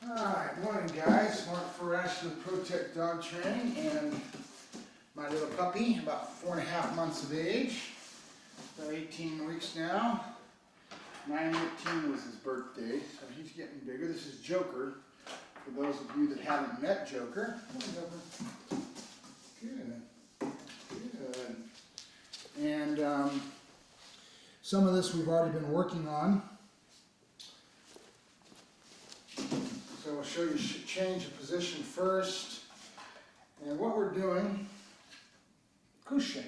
Alright, morning guys. Mark Farash with Protect Dog Training and my little puppy, about 4.5 months of age, about 18 weeks now. 9/18 was his birthday, so he's getting bigger. This is Joker, for those of you that haven't met Joker. Good, good. And some of this we've already been working on. So we'll show you change of position first. And what we're doing, couche.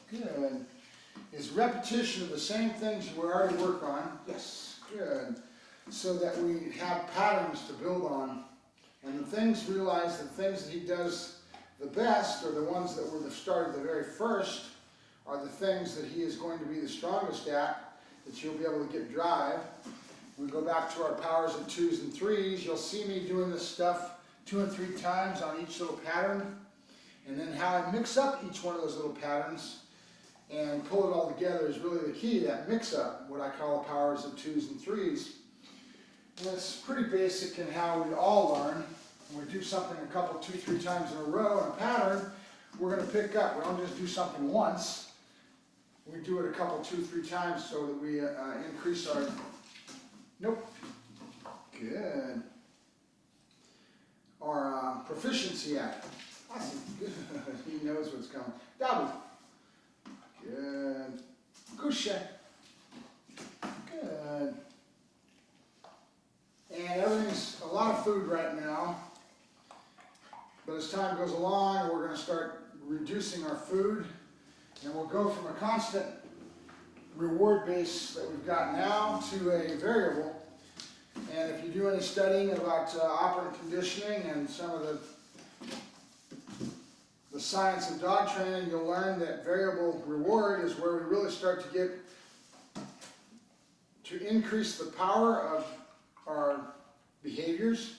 Good. Is repetition of the same things we already work on. Yes, good. So that we have patterns to build on. And realize the things that he does the best, or the ones that were the start of the very first, are the things that he is going to be the strongest at, that you'll be able to get drive. We go back to our powers of 2s and 3s. You'll see me doing this stuff 2 and 3 times on each little pattern. And then how I mix up each one of those little patterns and pull it all together is really the key, that mix up, what I call the powers of 2s and 3s. And it's pretty basic in how we all learn. When we do something a couple, 2, 3 times in a row in a pattern, we're going to pick up. We don't just do something once. We do it a couple, 2, 3 times so that we increase our... Nope. Good. Our proficiency at it. Awesome. Good. He knows what's coming. Double. Good. Couche. Good. And everything's a lot of food right now. But as time goes along, we're going to start reducing our food. And we'll go from a constant reward base that we've got now to a variable. And if you do any studying about operant conditioning and some of the science of dog training, you'll learn that variable reward is where we really start to get to increase the power of our behaviors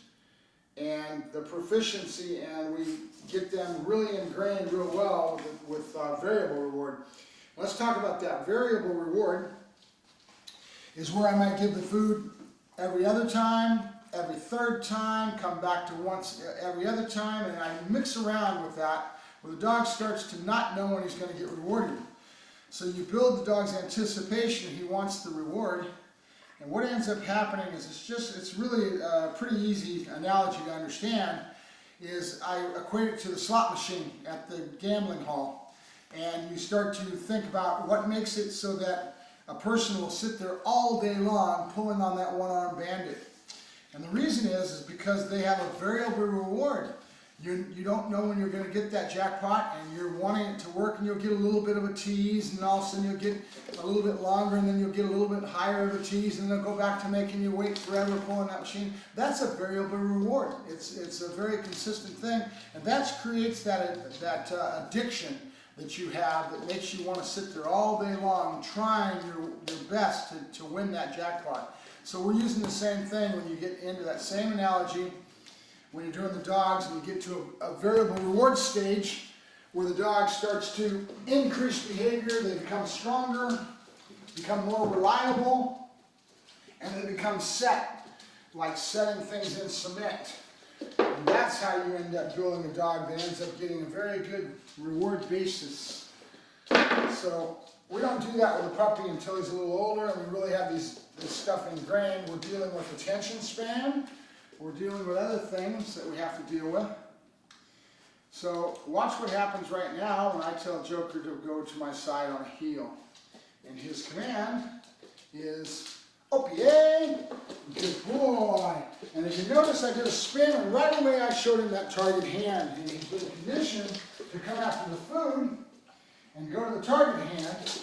and the proficiency, and we get them really ingrained real well with variable reward. Let's talk about that. Variable reward is where I might give the food every other time, every third time, come back to once every other time, and I mix around with that, where the dog starts to not know when he's going to get rewarded. So you build the dog's anticipation, he wants the reward, and what ends up happening is it's really a pretty easy analogy to understand, is I equate it to the slot machine at the gambling hall. And you start to think about what makes it so that a person will sit there all day long pulling on that one-armed bandit. And the reason is because they have a variable reward. You don't know when you're going to get that jackpot, and you're wanting it to work, and you'll get a little bit of a tease, and all of a sudden you'll get a little bit longer, and then you'll get a little bit higher of a tease, and then they'll go back to making you wait forever pulling that machine. That's a variable reward. It's a very consistent thing, and that creates that addiction that you have that makes you want to sit there all day long trying your best to win that jackpot. So we're using the same thing when you get into that same analogy when you're doing the dogs, and you get to a variable reward stage where the dog starts to increase behavior, they become stronger, become more reliable, and they become set, like setting things in cement. And that's how you end up building a dog that ends up getting a very good reward basis. So we don't do that with a puppy until he's a little older, and we really have this stuff ingrained. We're dealing with attention span. We're dealing with other things that we have to deal with. So watch what happens right now when I tell Joker to go to my side on a heel. And his command is, "Opie, good boy." And as you notice, I did a spin, and right away I showed him that target hand. And he's been conditioned to come after the food and go to the target hand.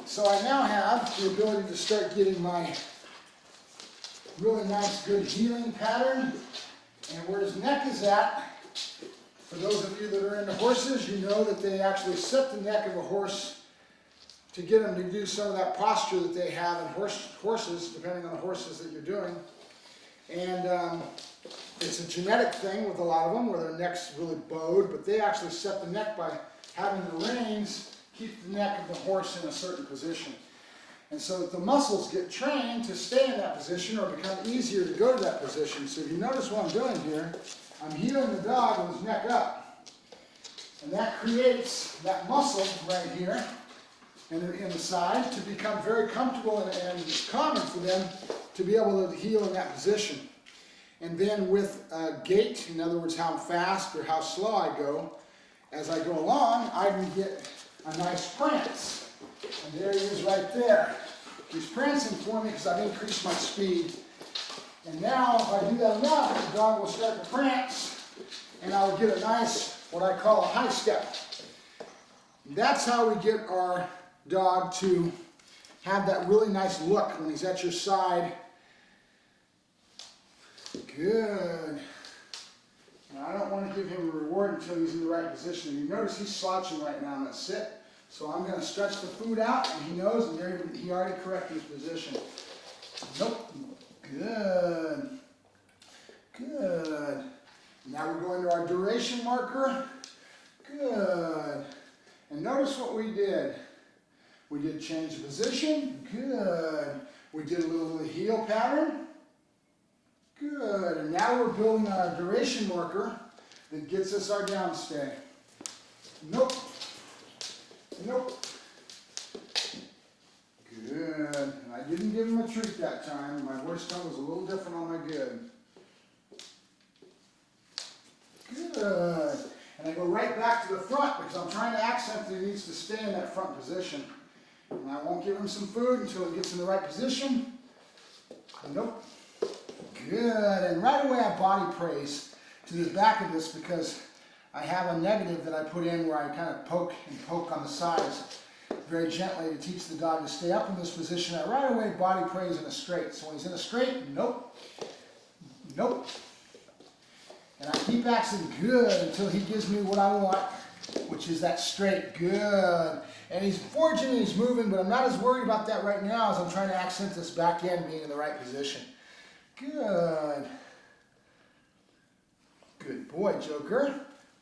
So I now have the ability to start getting my really nice, good healing pattern. And where his neck is at, for those of you that are into horses, you know that they actually set the neck of a horse to get them to do some of that posture that they have in horses, depending on the horses that you're doing. And it's a genetic thing with a lot of them, where their neck's really bowed, but they actually set the neck by having the reins keep the neck of the horse in a certain position. And so that the muscles get trained to stay in that position or become easier to go to that position. So if you notice what I'm doing here, I'm heeling the dog with his neck up. And that creates that muscle right here in the side to become very comfortable and common for them to be able to heel in that position. And then with gait, in other words, how fast or how slow I go, as I go along, I can get a nice prance. And there he is right there. He's prancing for me because I've increased my speed. And now, if I do that enough, the dog will start to prance, and I will get a nice, what I call a high step. That's how we get our dog to have that really nice look when he's at your side. Good. Now, I don't want to give him a reward until he's in the right position. You notice he's slouching right now in that sit. So I'm going to stretch the food out, and he knows, and there he already corrected his position. Nope. Good. Good. Now we're going to our duration marker. Good. And notice what we did. We did change the position. Good. We did a little heel pattern. Good. And now we're building our duration marker that gets us our downstay. Nope. Nope. Good. And I didn't give him a treat that time. My voice tone was a little different on my good. Good. And I go right back to the front because I'm trying to accent that he needs to stay in that front position. And I won't give him some food until he gets in the right position. Nope. Good. And right away I body praise to the back of this because I have a negative that I put in where I kind of poke on the sides very gently to teach the dog to stay up in this position. I right away body praise in a straight. So when he's in a straight, nope, nope. And I keep accenting good until he gives me what I want, which is that straight. Good. And he's forging and he's moving, but I'm not as worried about that right now as I'm trying to accent this back end being in the right position. Good. Good boy, Joker.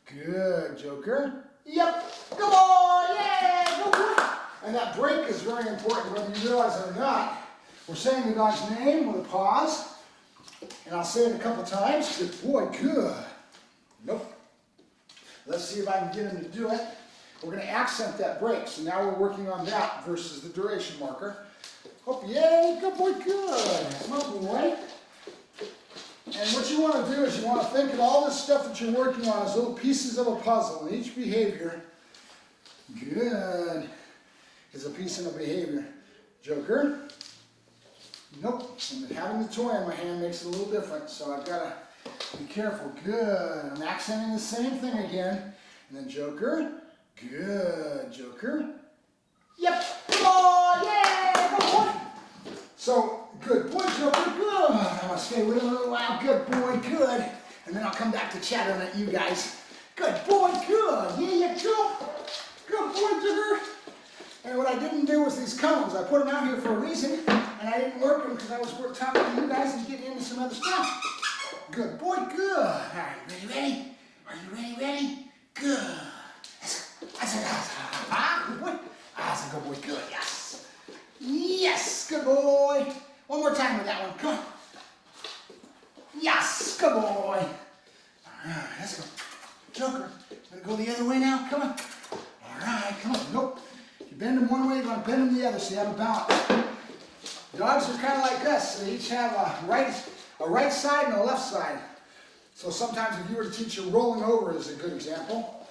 Good, Joker. Yep. Come on. Yeah. Go boy. And that break is very important, whether you realize it or not. We're saying the dog's name with a pause. And I'll say it a couple times. Good boy. Good. Nope. Let's see if I can get him to do it. We're going to accent that break. So now we're working on that versus the duration marker. Oh, yay. Good boy. Good. Come on, boy. And what you want to do is you want to think of all this stuff that you're working on as little pieces of a puzzle. And each behavior, good, is a piece of a behavior. Joker. Nope. And having the toy in my hand makes it a little different. So I've got to be careful. Good. I'm accenting the same thing again. And then Joker. Good. Joker. Yep. Come on. Yeah. Good boy. So, good boy, Joker. Good. I'm going to stay with him a little while. Good boy. Good. And then I'll come back to chattering at you guys. Good boy. Good. Yeah, you go. Good boy, Joker. And what I didn't do was these cones. I put them out here for a reason, and I didn't work them because I was talking to you guys and getting into some other stuff. Good boy. Good. All right, ready? Are you ready? Good. Good boy. That's a good boy. Good. Yes. Yes. Good boy. One more time with that one. Come on. Yes. Good boy. All right. Let's go. Joker. Gonna go the other way now. Come on. All right. Come on. Nope. You bend them one way, you're gonna bend them the other, so you have a balance. Dogs are kind of like us. They each have a right side and a left side. So sometimes if you were to teach a rolling over is a good example.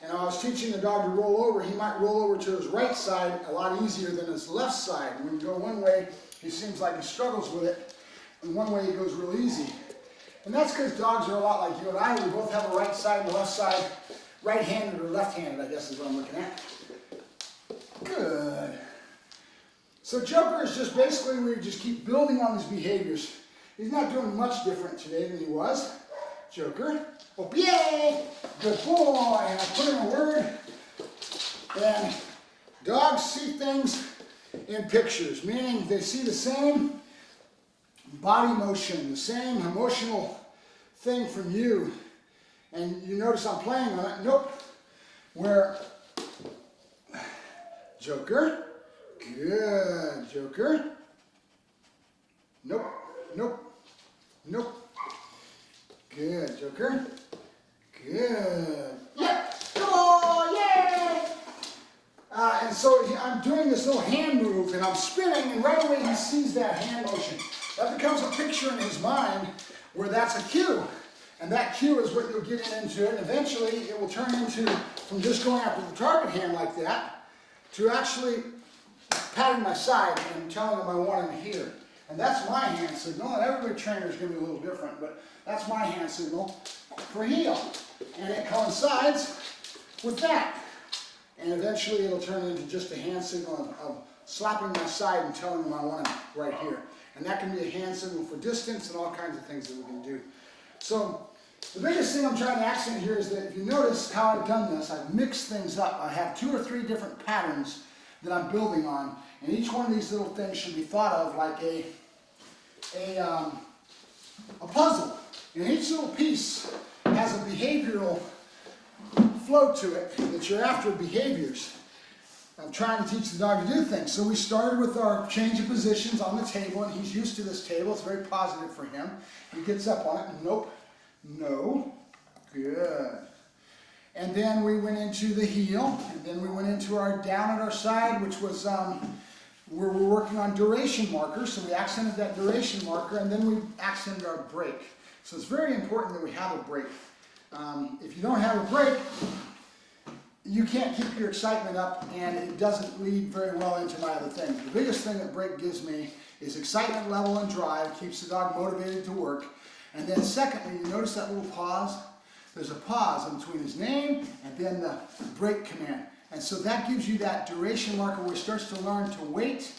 And I was teaching the dog to roll over, he might roll over to his right side a lot easier than his left side. When you go one way, he seems like he struggles with it, and one way he goes real easy. And that's because dogs are a lot like you and I. We both have a right side and a left side, right-handed or left-handed, I guess is what I'm looking at. Good. So Joker is just basically, we just keep building on these behaviors. He's not doing much different today than he was. Joker. Oh, yay! Good boy. And I put in a word. And dogs see things in pictures, meaning they see the same body motion, the same emotional thing from you. And you notice I'm playing on it. Nope. Where Joker. Good, Joker. Nope, nope, nope. Good, Joker. Good. Yep. Oh, yay! And so I'm doing this little hand move, and I'm spinning, and right away he sees that hand motion. That becomes a picture in his mind where that's a cue. And that cue is what you'll get into, and eventually it will turn into, from just going after the target hand like that, to actually patting my side and telling him I want him here. And that's my hand signal, and every trainer is going to be a little different, but that's my hand signal for heel. And it coincides with that. And eventually it'll turn into just a hand signal of slapping my side and telling him I want him right here. And that can be a hand signal for distance and all kinds of things that we can do. So the biggest thing I'm trying to accent here is that if you notice how I've done this, I've mixed things up. I have 2 or 3 different patterns that I'm building on, and each one of these little things should be thought of like a puzzle. And each little piece has a behavioral flow to it that you're after behaviors. I'm trying to teach the dog to do things. So we started with our change of positions on the table, and he's used to this table. It's very positive for him. He gets up on it, nope, no, good. And then we went into the heel, and then we went into our down at our side, which was where we're working on duration markers. So we accented that duration marker, and then we accented our break. So it's very important that we have a break. If you don't have a break, you can't keep your excitement up, and it doesn't lead very well into my other things. The biggest thing that break gives me is excitement level and drive, keeps the dog motivated to work. And then secondly, you notice that little pause? There's a pause in between his name and then the break command. And so that gives you that duration marker where he starts to learn to wait,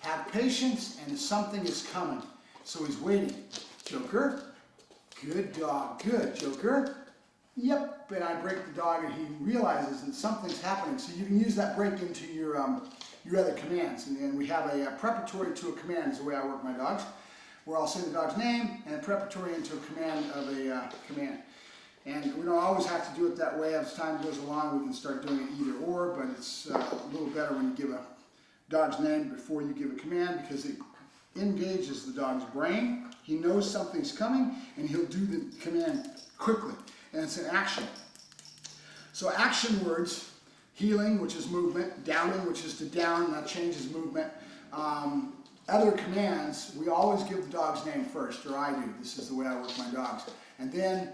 have patience, and something is coming. So he's waiting. Joker, good dog, good, Joker. Yep, and I break the dog and he realizes that something's happening. So you can use that break into your other commands. And then we have a preparatory to a command is the way I work my dogs, where I'll say the dog's name and preparatory into a command of a command. And we don't always have to do it that way. As time goes along, we can start doing it either or, but it's a little better when you give a dog's name before you give a command because it engages the dog's brain. He knows something's coming and he'll do the command quickly. And it's an action. So action words, heeling, which is movement, downing, which is to down, that changes movement. Other commands, we always give the dog's name first, or I do. This is the way I work my dogs. And then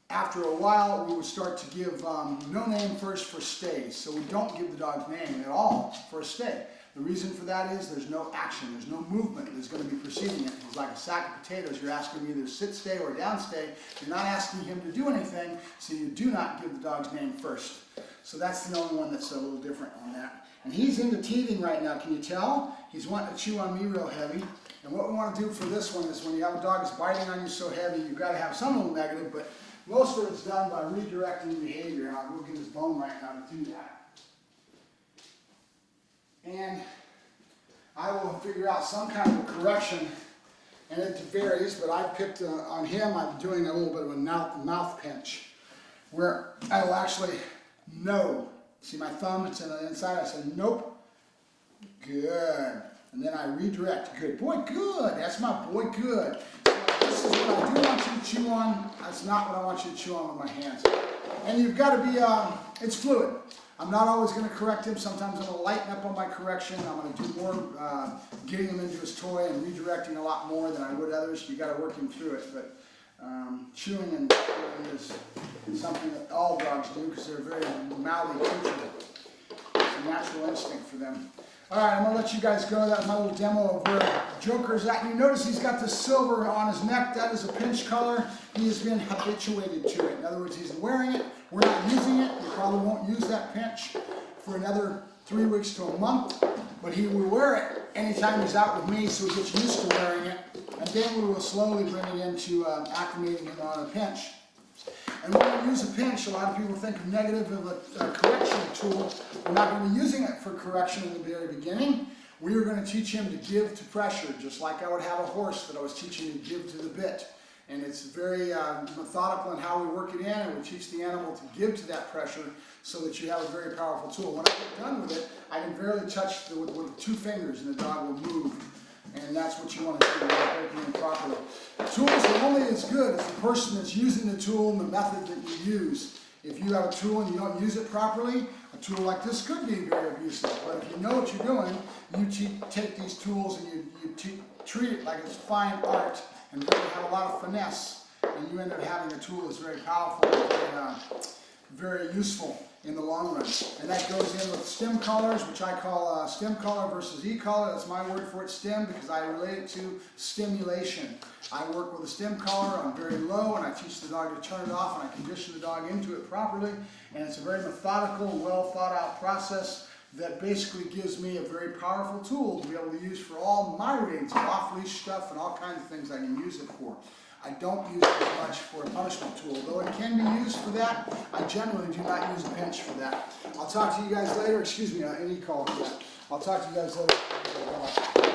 after a while, we would start to give no name first for stays. So we don't give the dog's name at all for a stay. The reason for that is there's no action, there's no movement that's going to be preceding it. It's like a sack of potatoes. You're asking him either sit stay or down stay. You're not asking him to do anything, so you do not give the dog's name first. So that's the only one that's a little different on that. And he's into teething right now, can you tell? He's wanting to chew on me real heavy. And what we want to do for this one is when you have a dog that's biting on you so heavy, you've got to have some little negative, but most of it's done by redirecting behavior. And I'll go get his bone right now to do that. And I will figure out some kind of a correction, and it varies, but I picked on him, I'm doing a little bit of a mouth pinch, where I will actually no. See my thumb, it's on the inside, I say nope, good. And then I redirect, good boy, good, that's my boy, good. So this is what I do want you to chew on, that's not what I want you to chew on with my hands. And you've got to be, it's fluid. I'm not always going to correct him. Sometimes I'm going to lighten up on my correction. I'm going to do more getting him into his toy and redirecting a lot more than I would others. You've got to work him through it. But chewing and pulling is something that all dogs do because they're very mouthy creatures. It's a natural instinct for them. All right, I'm going to let you guys go. That was my little demo of where Joker's at. You notice he's got the silver on his neck. That is a pinch color. He has been habituated to it. In other words, he's wearing it. We're not using it. We probably won't use that pinch for another 3 weeks to a month. But he will wear it anytime he's out with me, so he gets used to wearing it. And then we will slowly bring it into acclimating him on a pinch. And when we use a pinch, a lot of people think negative of a correction tool. We're not going to be using it for correction in the very beginning. We are going to teach him to give to pressure, just like I would have a horse that I was teaching to give to the bit. And it's very methodical in how we work it in, and we teach the animal to give to that pressure so that you have a very powerful tool. When I get done with it, I can barely touch with 2 fingers and the dog will move. And that's what you want to do when you're breaking in properly. Tools are only as good as the person that's using the tool and the method that you use. If you have a tool and you don't use it properly, a tool like this could be very abusive. But if you know what you're doing, you take these tools and you treat it like it's fine art and really have a lot of finesse. And you end up having a tool that's very powerful and very useful in the long run. And that goes in with stem collars, which I call stem collar versus e-collar. That's my word for it, stem, because I relate it to stimulation. I work with a stem collar on very low, and I teach the dog to turn it off, and I condition the dog into it properly. And it's a very methodical, well thought out process that basically gives me a very powerful tool to be able to use for all my ratings, off-leash stuff and all kinds of things I can use it for. I don't use it as much for a punishment tool. Though it can be used for that, I generally do not use a bench for that. I'll talk to you guys later. Excuse me, any call for that. I'll talk to you guys later.